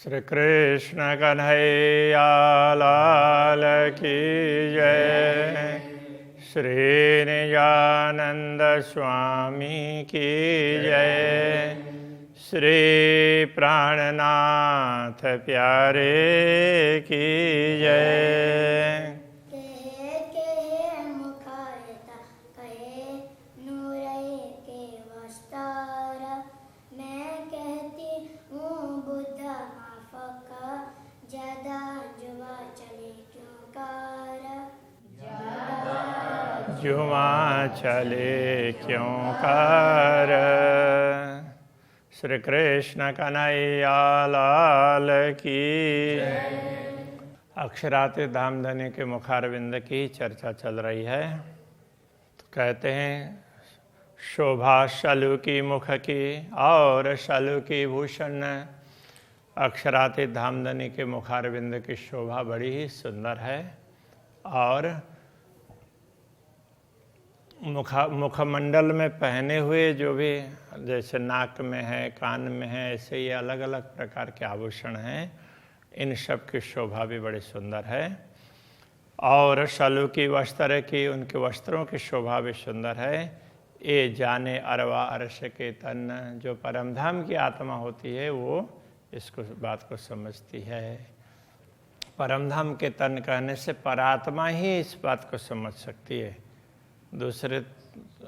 श्री कृष्ण कन्हैया लाल की जय। श्री निजानंद स्वामी की जय। श्री प्राणनाथ प्यारे की जय। जुआ चले क्यों कर। श्री कृष्ण कन्हैया लाल की। अक्षरातीत धामधनी के मुखारविंद की चर्चा चल रही है। तो कहते हैं शोभा शलु की मुख की और शलु की भूषण। अक्षरातीत धामधनी के मुखारविंद की शोभा बड़ी ही सुंदर है और मुखमंडल में पहने हुए जो भी जैसे नाक में है, कान में है, ऐसे ये अलग अलग प्रकार के आभूषण हैं। इन सब की शोभा भी बड़ी सुंदर है। और शलु की वस्त्र की, उनके वस्त्रों की शोभा भी सुंदर है। ये जाने अरवा अर्श के तन, जो परमधाम की आत्मा होती है वो इसको बात को समझती है। परमधाम के तन कहने से परात्मा ही इस बात को समझ सकती है, दूसरे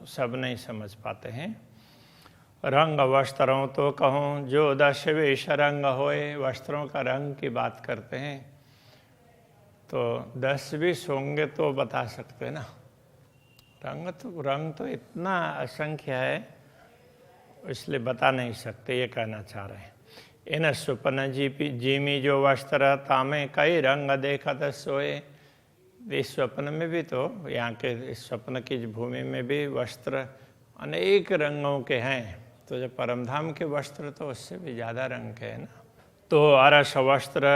सब नहीं समझ पाते हैं। रंग वस्त्रों तो कहूँ जो 10 वेश रंग होए। वस्त्रों का रंग की बात करते हैं तो 10 20 होंगे तो बता सकते ना। रंग तो इतना असंख्य है इसलिए बता नहीं सकते, ये कहना चाह रहे हैं। इन सुपन जीमी जो वस्त्र तामे कई रंग देखत सोए। इस स्वप्न में भी तो यहाँ के इस स्वप्न की भूमि में भी वस्त्र अनेक रंगों के हैं, तो जो परमधाम के वस्त्र तो उससे भी ज़्यादा रंग के हैं ना। तो अरस वस्त्र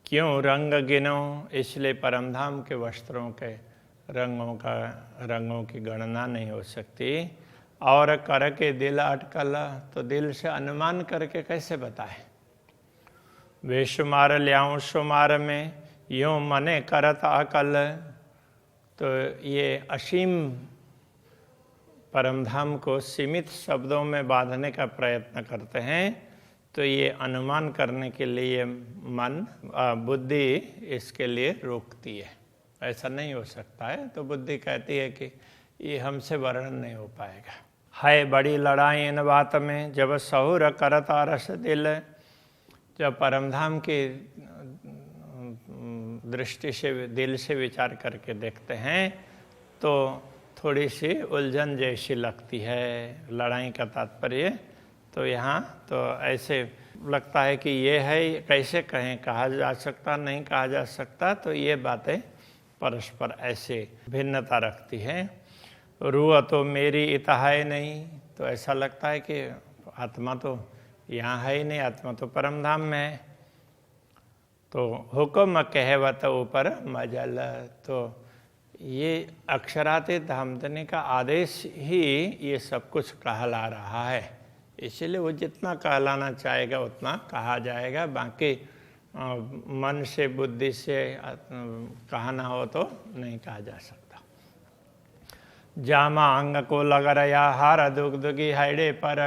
क्यों रंग गिनो, इसलिए परमधाम के वस्त्रों के रंगों की गणना नहीं हो सकती। और कर के दिल अटकल, तो दिल से अनुमान करके कैसे बताए। बेशुमार ल्याऊं शुमार में यूँ मने करत अकल। तो ये असीम परमधाम को सीमित शब्दों में बांधने का प्रयत्न करते हैं, तो ये अनुमान करने के लिए बुद्धि इसके लिए रोकती है। ऐसा नहीं हो सकता है, तो बुद्धि कहती है कि ये हमसे वर्णन नहीं हो पाएगा। है बड़ी लड़ाई इन बात में जब सहुर करत रस दिल। जब परमधाम की दृष्टि से दिल से विचार करके देखते हैं तो थोड़ी सी उलझन जैसी लगती है। लड़ाई का तात्पर्य तो यहाँ तो ऐसे लगता है कि ये है, कैसे कहें, कहा जा सकता नहीं कहा जा सकता। तो ये बातें परस्पर ऐसे भिन्नता रखती हैं। रूह तो मेरी इता है नहीं, तो ऐसा लगता है कि आत्मा तो यहाँ है ही नहीं, आत्मा तो परमधाम में है। तो हुक्म कहवत ऊपर मजल, तो ये अक्षरातीत धामधनी का आदेश ही ये सब कुछ कहला रहा है। इसलिए वो जितना कहलाना चाहेगा उतना कहा जाएगा, बाकी मन से बुद्धि से कहना हो तो नहीं कहा जा सकता। जामा अंग को लग रहा हार दुगदुगी हैडे पर।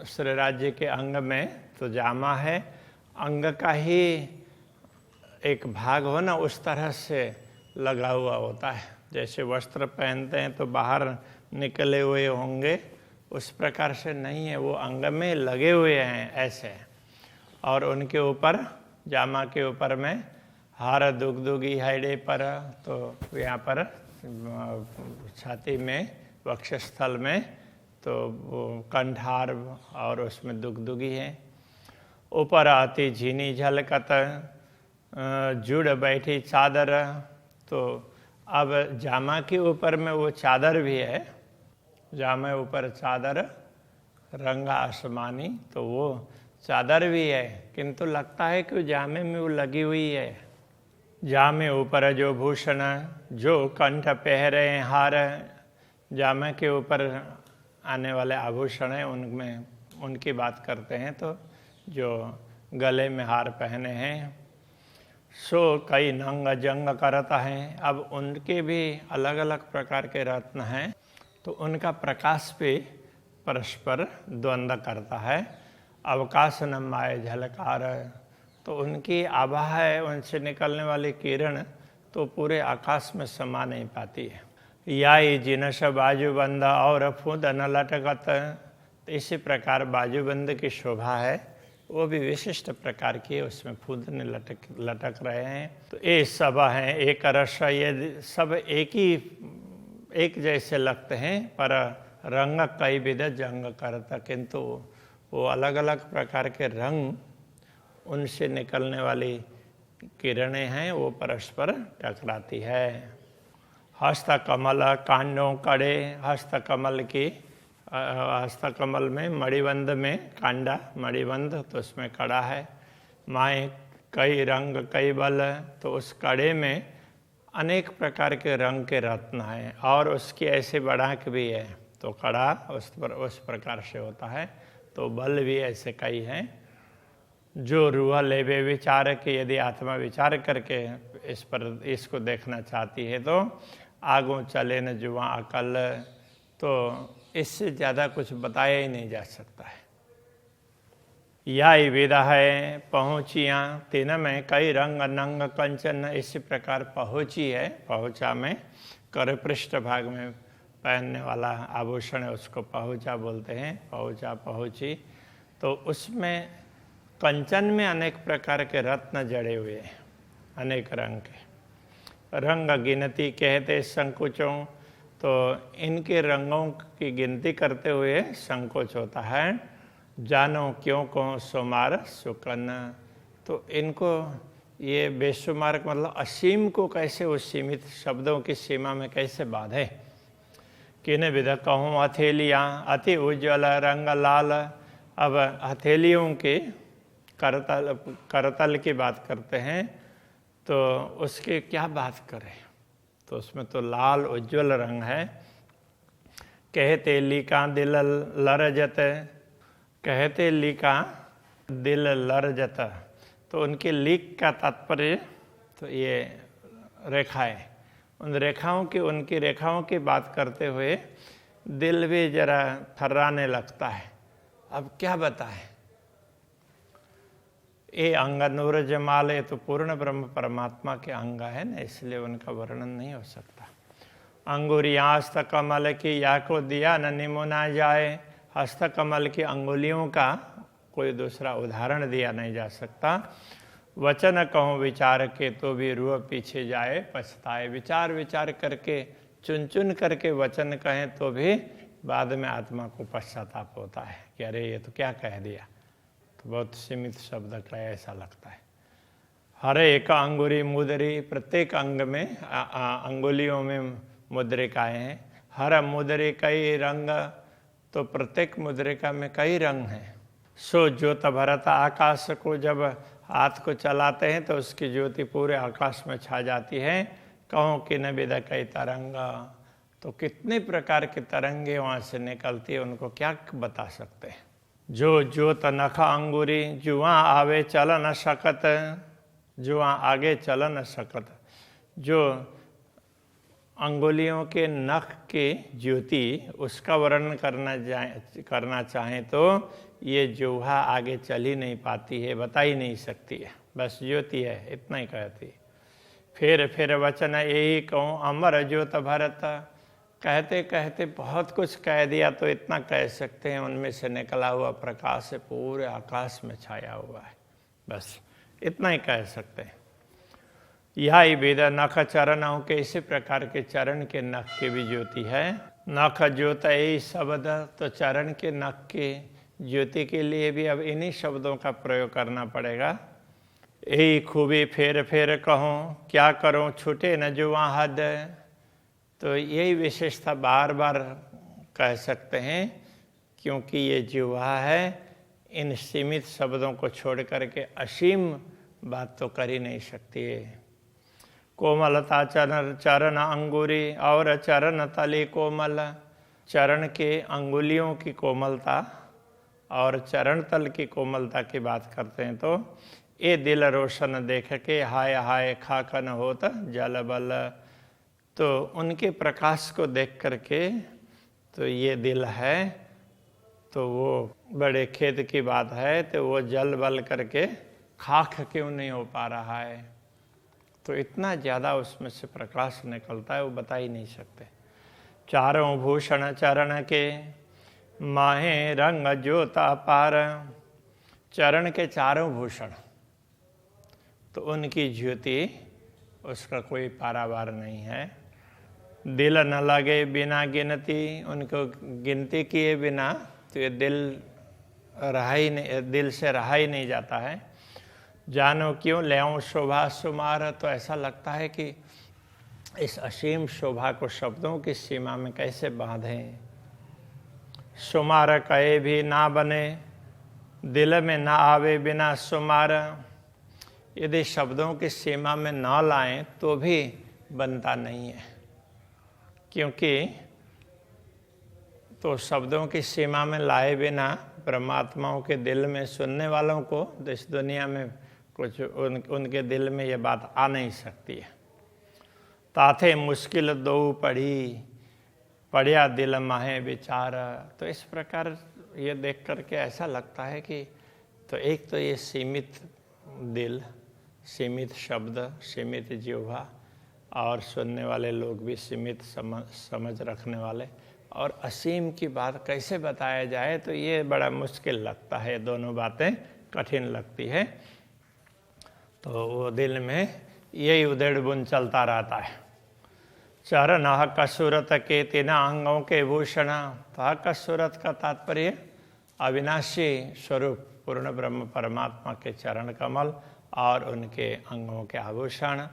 श्री राज्य के अंग में तो जामा है, अंग का ही एक भाग हो ना, उस तरह से लगा हुआ होता है। जैसे वस्त्र पहनते हैं तो बाहर निकले हुए होंगे, उस प्रकार से नहीं है, वो अंग में लगे हुए हैं ऐसे। और उनके ऊपर जामा के ऊपर में हार दुगदुगी हैडे पर, तो यहाँ पर छाती में वक्षस्थल में तो वो कंठार और उसमें दुगदुगी है। ऊपर आती झीनी झलकत जुड़ बैठी चादर। तो अब जामा के ऊपर में वो चादर भी है, जामे ऊपर चादर रंगा आसमानी, तो वो चादर भी है, किंतु लगता है कि जामे में वो लगी हुई है। जामे ऊपर जो भूषण जो कंठ पहरे हार। जामे के ऊपर आने वाले आभूषण हैं उनमें उनकी बात करते हैं तो जो गले में हार पहने हैं, सो कई नंग जंग करता है। अब उनके भी अलग अलग प्रकार के रत्न हैं, तो उनका प्रकाश पे परस्पर द्वंद्व करता है। अवकाश न माय झलकार, तो उनकी आभा है, उनसे निकलने वाली किरण तो पूरे आकाश में समा नहीं पाती है। याई जिनस बाजूबंद और फूद न लटकत, इसी प्रकार बाजूबंद की शोभा है, वो भी विशिष्ट प्रकार की है, उसमें फूदने लटक रहे हैं। तो ये सब हैं एक रस, ये सब एक जैसे लगते हैं, पर रंग कई विध जंग करता, किंतु वो अलग अलग प्रकार के रंग, उनसे निकलने वाली किरणें हैं, वो परस्पर टकराती है। हस्तकमल कांडों कड़े, हस्तकमल में मणिबंध में कांडा मणिबंध, तो उसमें कड़ा है। माए कई रंग कई बल, तो उस कड़े में अनेक प्रकार के रंग के रत्न हैं, और उसकी ऐसे बढ़ाक भी है, तो कड़ा उस प्रकार से होता है, तो बल भी ऐसे कई हैं। जो रूह लेवे विचार के, यदि आत्मा विचार करके इसको देखना चाहती है, तो आगों चले न जुआ अकल, तो इससे ज़्यादा कुछ बताया ही नहीं जा सकता है। यह विधा है पहुँचियाँ तीन में कई रंग नंग कंचन, इसी प्रकार पहुँची है, पहुँचा में कर पृष्ठ भाग में पहनने वाला आभूषण है, उसको पहुँचा बोलते हैं, पहुँचा पहुँची। तो उसमें कंचन में अनेक प्रकार के रत्न जड़े हुए हैं, अनेक रंग के। रंग गिनती कहते संकोचों, तो इनके रंगों की गिनती करते हुए संकोच होता है। जानो क्यों को सुमार सुकन, तो इनको ये बेशुमार मतलब असीम को कैसे उस सीमित शब्दों की सीमा में कैसे बांधे। किन विध कहूँ हथेलियाँ अति उज्ज्वल रंग लाल, अब हथेलियों के करतल की बात करते हैं, तो उसकी क्या बात करें, तो उसमें तो लाल उज्ज्वल रंग है। कहते लिका दिल लरजत, कहते लिका दिल लरजत, तो उनके लिक का तात्पर्य तो ये रेखाएं, उनकी रेखाओं की बात करते हुए दिल भी जरा थर्राने लगता है। अब क्या बताएं, ये अंग नूर जमाल, ये तो पूर्ण ब्रह्म परमात्मा के अंग है ना, इसलिए उनका वर्णन नहीं हो सकता। अंगुरियाँ हस्तकमल की या को दिया न निमुना जाए, हस्तकमल की अंगुलियों का कोई दूसरा उदाहरण दिया नहीं जा सकता। वचन कहूँ विचार के, तो भी रूह पीछे जाए पछताए, विचार करके चुन चुन करके वचन कहें तो भी बाद में आत्मा को पश्चाताप होता है कि अरे ये तो क्या कह दिया, तो बहुत सीमित शब्द का ऐसा लगता है। हर एक अंगुरी मुद्री, प्रत्येक अंग में अंगुलियों में मुद्रिकाएँ हैं। हर मुद्री कई रंग, तो प्रत्येक मुद्रिका में कई रंग हैं। सो ज्योत भरत आकाश को, जब हाथ को चलाते हैं तो उसकी ज्योति पूरे आकाश में छा जाती है। कहो कि न विद कई तरंग, तो कितने प्रकार की तरंगे वहाँ से निकलती है, उनको क्या बता सकते हैं। जो ज्योत नखा अंगूरी, जुआ आवे चल न सकत, जुआ आगे चल न सकत, जो अंगुलियों के नख के ज्योति उसका वर्णन करना चाहें तो ये जुहा आगे चल ही नहीं पाती है, बता ही नहीं सकती है, बस ज्योति है, इतना ही कहती है। फिर वचन यही कहूँ अमर ज्योत भरत, कहते कहते बहुत कुछ कह दिया, तो इतना कह सकते हैं उनमें से निकला हुआ प्रकाश है पूरे आकाश में छाया हुआ है, बस इतना ही कह सकते हैं। यह वेद नख चरणों के, इसी प्रकार के चरण के नख की भी ज्योति है। नख ज्योत यही शब्द, तो चरण के नख के ज्योति के लिए भी अब इन्हीं शब्दों का प्रयोग करना पड़ेगा। यही खूबी फेर कहूँ क्या करूँ छूटे न जुआ हद, तो यही विशेषता बार बार कह सकते हैं, क्योंकि ये जुआ है, इन सीमित शब्दों को छोड़ करके असीम बात तो कर ही नहीं सकती है। कोमलता चरण अंगुरी और चरण तले कोमल, चरण के अंगुलियों की कोमलता और चरण तल की कोमलता की बात करते हैं तो ये दिल रोशन देख के हाय हाय खाकन होत जल बल। तो उनके प्रकाश को देख करके तो ये दिल है, तो वो बड़े खेद की बात है, तो वो जल बल करके खाक क्यों नहीं हो पा रहा है। तो इतना ज़्यादा उसमें से प्रकाश निकलता है, वो बता ही नहीं सकते। चारों भूषण चरण के माहे रंग ज्योता पार। चरण के चारों भूषण, तो उनकी ज्योति उसका कोई पारावार नहीं है। दिल न लगे बिना गिनती, उनको गिनती किए बिना तो ये दिल से रहा ही नहीं जाता है। जानो क्यों लेऊं शोभा सुमार, तो ऐसा लगता है कि इस असीम शोभा को शब्दों की सीमा में कैसे बांधें। सुमार कहे भी ना बने, दिल में ना आवे बिना सुमार। यदि शब्दों की सीमा में ना लाएं तो भी बनता नहीं है, क्योंकि तो शब्दों की सीमा में लाए बिना परमात्माओं के दिल में सुनने वालों को इस दुनिया में कुछ उनके दिल में ये बात आ नहीं सकती है। ताथे मुश्किल दो पढ़िया दिल माहे विचार। तो इस प्रकार ये देख करके ऐसा लगता है कि तो एक तो ये सीमित दिल, सीमित शब्द, सीमित जिह्वा, और सुनने वाले लोग भी सीमित समझ रखने वाले, और असीम की बात कैसे बताया जाए, तो ये बड़ा मुश्किल लगता है। दोनों बातें कठिन लगती है। तो वो दिल में यही उधेड़ बुन चलता रहता है। चरण हक सूरत के तीना अंगों के भूषण। तो हक सूरत का तात्पर्य अविनाशी स्वरूप पूर्ण ब्रह्म परमात्मा के चरण कमल और उनके अंगों के आभूषण।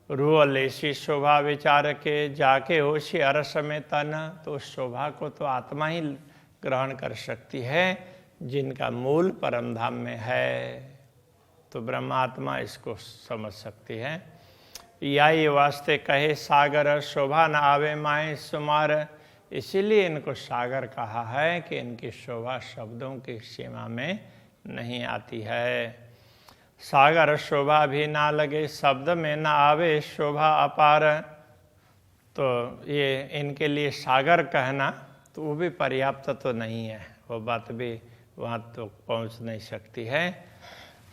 रूह लेसी शोभा विचार के जाके होशी अरस में तन। तो उस शोभा को तो आत्मा ही ग्रहण कर सकती है जिनका मूल परम धाम में है, तो ब्रह्मात्मा इसको समझ सकती है। यही वास्ते कहे सागर शोभा न आवे माए सुमार। इसीलिए इनको सागर कहा है कि इनकी शोभा शब्दों की सीमा में नहीं आती है। सागर शोभा भी ना लगे शब्द में ना आवे शोभा अपार। तो ये इनके लिए सागर कहना तो वो भी पर्याप्त तो नहीं है, वो बात भी वहाँ तो पहुँच नहीं सकती है।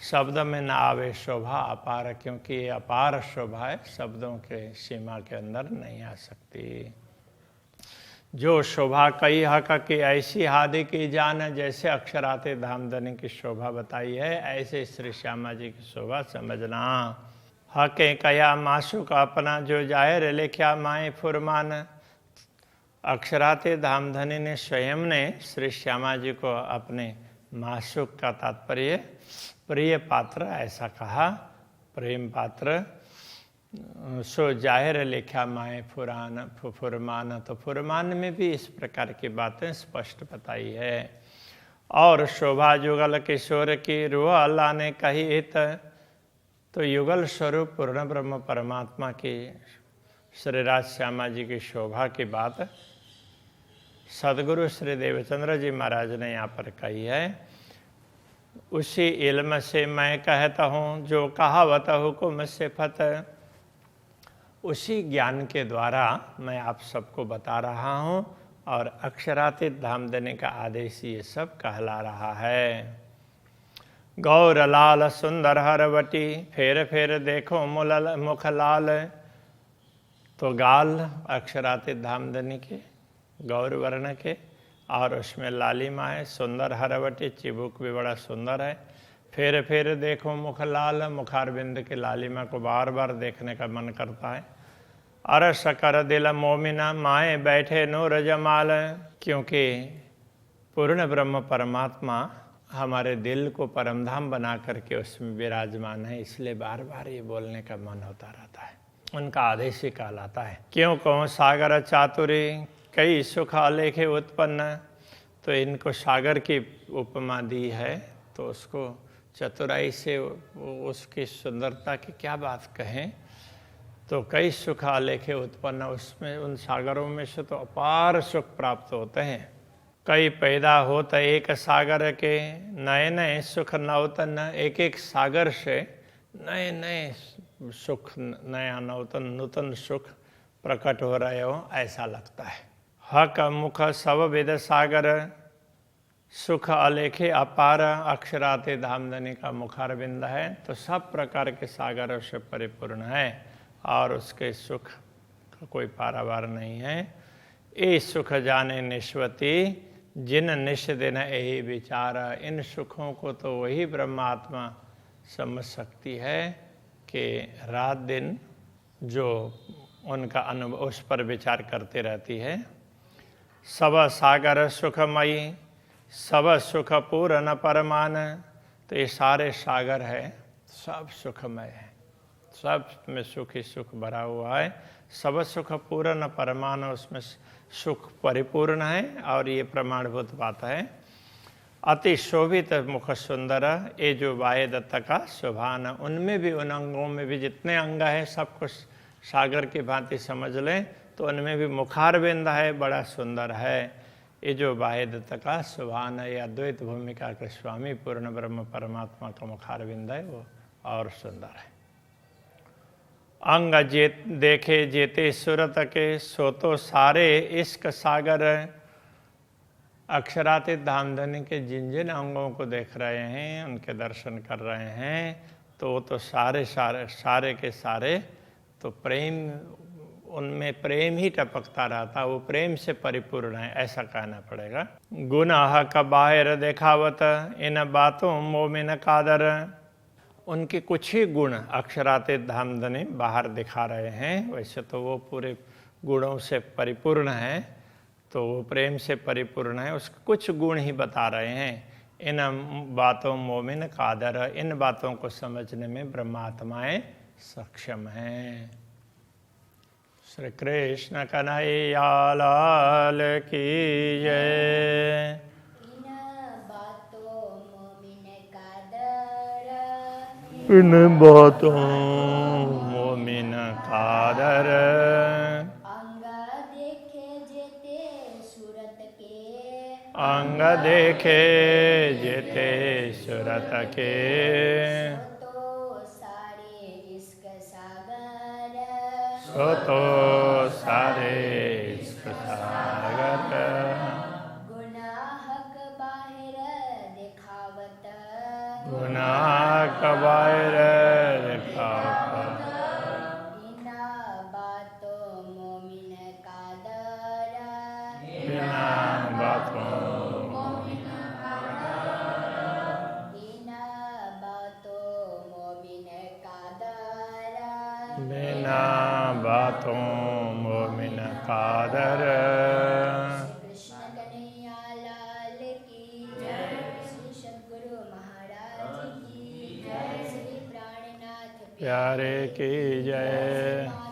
शब्द में ना आवे शोभा अपार, क्योंकि ये अपार शोभा है, शब्दों के सीमा के अंदर नहीं आ सकती। जो शोभा कई हक की ऐसी हादि की जान। जैसे अक्षराते धामधनी की शोभा बताई है, ऐसे श्री श्यामा जी की शोभा समझना। हके कया मासु का अपना जो जाहिर लिख्या माए फुरमान। अक्षराते धामधनी ने स्वयं ने श्री श्यामा जी को अपने मासुक का तात्पर्य प्रिय पात्र ऐसा कहा, प्रेम पात्र। सो जाहिर लिखा माए फुरमान। तो फुरमान में भी इस प्रकार की बातें स्पष्ट बताई है। और शोभा युगल किशोर की रूह अल्लाह ने कही हित। तो युगल स्वरूप पूर्ण ब्रह्म परमात्मा की श्री राज श्यामा जी की शोभा की बात सदगुरु श्री देवचंद्र जी महाराज ने यहाँ पर कही है। उसी इल्म से मैं कहता हूँ जो कहावत हुकुम से फत। उसी ज्ञान के द्वारा मैं आप सबको बता रहा हूँ और अक्षरातीत धाम देने का आदेश ये सब कहला रहा है। गौर लाल सुंदर हरवटी फेर फेर देखो मुख लाल। तो गाल अक्षरातीत धाम देने के गौर वर्ण के और उसमें लालिमा है, सुंदर हरवटी, चिबुक भी बड़ा सुंदर है। फेर फेर देखो मुख लाल, मुखारबिंद के लालिमा को बार बार देखने का मन करता है। अरस कर दिल मोमिना माए बैठे नूर जमाल। क्योंकि पूर्ण ब्रह्म परमात्मा हमारे दिल को परमधाम बना करके उसमें विराजमान है, इसलिए बार बार ये बोलने का मन होता रहता है। उनका आदेश ही कहलाता है। क्यों कहो सागर चातुरी कई सुख आलेखे उत्पन्न। तो इनको सागर की उपमा दी है, तो उसको चतुराई से उसकी सुंदरता की क्या बात कहें। तो कई सुख आलेखे उत्पन्न, उसमें उन सागरों में से तो अपार सुख प्राप्त होते हैं। कई पैदा होत एक सागर के, नए नए सुख नवतन। एक एक सागर से नए नए सुख, नया नवतन नूतन सुख प्रकट हो रहे हो ऐसा लगता है। हक मुख सब वेद सागर, सुख अलेखे अपार। अक्षराते धामधनी का मुखारविंद है तो सब प्रकार के सागरों से परिपूर्ण है और उसके सुख का कोई पारावार नहीं है। ये सुख जाने निष्वती, जिन निश दिन यही विचार। इन सुखों को तो वही ब्रह्मात्मा समझ सकती है कि रात दिन जो उनका अनुभव उस पर विचार करते रहती है। सब सागर सुखमयी, सब सुख पूर्ण परमान। तो ये सारे सागर है, सब सुखमय है, सब में सुख ही सुख भरा हुआ है। सब सुख पूर्ण परमान, उसमें सुख परिपूर्ण है और ये प्रमाणभूत बात है। अति शोभित मुख सुंदर, ये जो बाह्य दत्त का शोभान, उनमें भी उन अंगों में भी जितने अंग हैं सब कुछ सागर की भांति समझ लें तो उनमें भी मुखारविंद है, बड़ा सुंदर है। ये जो बाह्य दत्त का शोभान है, ये अद्वैत भूमिका के स्वामी पूर्ण ब्रह्म परमात्मा का मुखारविंद है, वो और सुंदर है। अंग देखे जेते सूरत के, सो तो सारे इश्क सागर। अक्षरातीत धामधनी के जिन जिन अंगों को देख रहे हैं, उनके दर्शन कर रहे हैं, तो वो तो सारे के सारे तो प्रेम, उनमें प्रेम ही टपकता रहता, वो प्रेम से परिपूर्ण है ऐसा कहना पड़ेगा। गुनाह का बाहर देखावत, इन बातों मोमिन कादर। उनके कुछ ही गुण अक्षरातीत धामधनी बाहर दिखा रहे हैं, वैसे तो वो पूरे गुणों से परिपूर्ण है, तो वो प्रेम से परिपूर्ण है, उसके कुछ गुण ही बता रहे हैं। इन बातों मोमिन कादर, इन बातों को समझने में ब्रह्मात्माएं सक्षम हैं। श्री कृष्ण कन्हैया लाल की जय। इन बातों मोमिन कादर, अंग देखे जेते सूरत के, सो तो सारे इश्क सागर। गुनाह का बाहर दिखावत, बिना बातों मोमिन कादर। बिना बातों मोमिन कादर। कृष्ण कन्हैया लाल की जय। श्री सद्गुरु महाराज की जय। श्री प्राणनाथ प्यारे की जय।